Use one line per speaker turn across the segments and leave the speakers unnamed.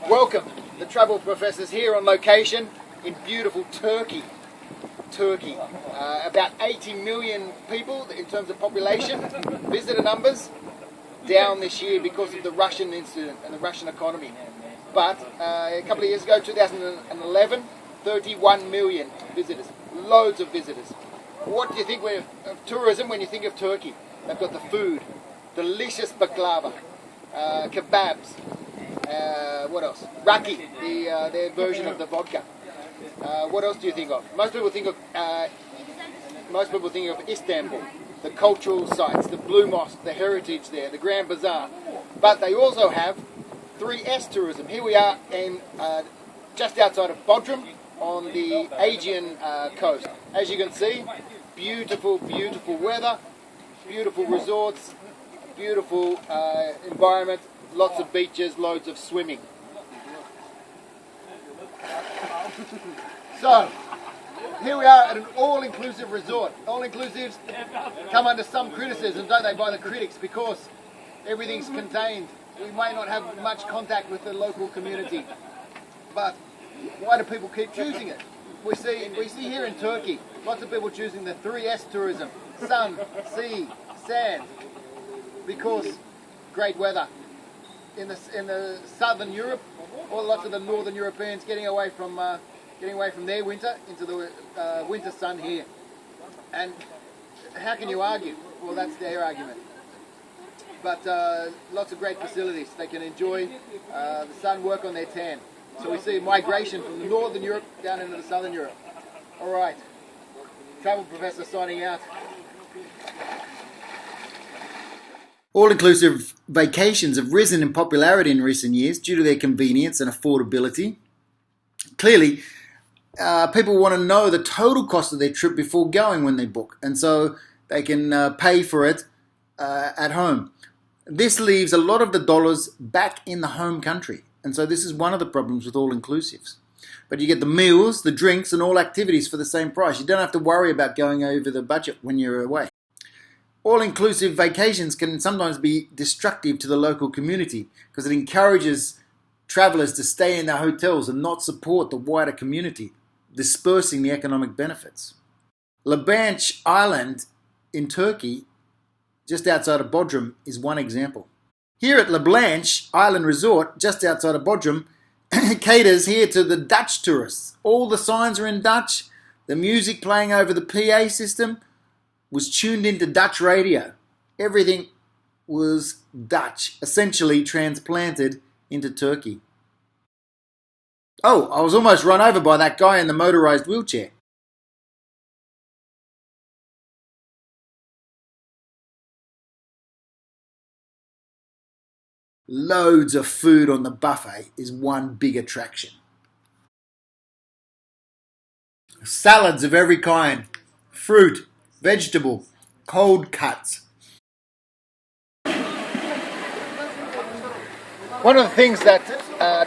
Welcome, the Travel Professors here on location in beautiful Turkey. About 80 million people in terms of population. Visitor numbers down this year because of the Russian incident and the Russian economy. But a couple of years ago, 2011, 31 million visitors. Loads of visitors. What do you think of tourism when you think of Turkey? They've got the food, delicious baklava, kebabs. What else? Raki, their version of the vodka. What else do you think of? Most people think of Istanbul, the cultural sites, the Blue Mosque, the heritage there, the Grand Bazaar. But they also have 3S tourism. Here we are in just outside of Bodrum on the Aegean coast. As you can see, beautiful, beautiful weather, beautiful resorts, beautiful environment, lots of beaches, loads of swimming. So, here we are at an all-inclusive resort. All-inclusives come under some criticism, don't they, by the critics, because everything's contained. We may not have much contact with the local community. But why do people keep choosing it? We see here in Turkey, lots of people choosing the 3S tourism. Sun, sea, sand, because great weather. In the southern Europe, or lots of the northern Europeans getting away from their winter into the winter sun here. And how can you argue? Well, that's their argument. But lots of great facilities. They can enjoy the sun, work on their tan. So we see migration from the northern Europe down into the southern Europe. All right, Travel Professor signing out.
All-inclusive vacations have risen in popularity in recent years due to their convenience and affordability. Clearly, people want to know the total cost of their trip before going when they book, and so they can pay for it at home. This leaves a lot of the dollars back in the home country, and so this is one of the problems with all-inclusives. But you get the meals, the drinks, and all activities for the same price. You don't have to worry about going over the budget when you're away. All-inclusive vacations can sometimes be destructive to the local community because it encourages travelers to stay in their hotels and not support the wider community, dispersing the economic benefits. Lablanche Island in Turkey, just outside of Bodrum, is one example. Here at Lablanche Island Resort, just outside of Bodrum, caters here to the Dutch tourists. All the signs are in Dutch, the music playing over the PA system was tuned into Dutch radio. Everything was Dutch, essentially transplanted into Turkey. Oh, I was almost run over by that guy in the motorized wheelchair. Loads of food on the buffet is one big attraction. Salads of every kind, fruit, vegetable, cold cuts.
One of the things that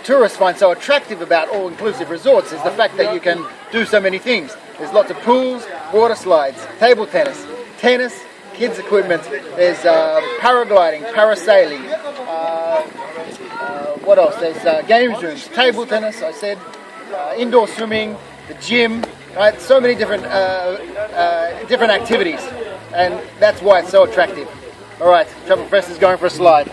tourists find so attractive about all-inclusive resorts is the fact that you can do so many things. There's lots of pools, water slides, table tennis, kids equipment, there's paragliding, parasailing, what else? There's games rooms, table tennis, I said, indoor swimming, the gym, right? So many different activities, and that's why it's so attractive. All right, Travel Professor's going for a slide.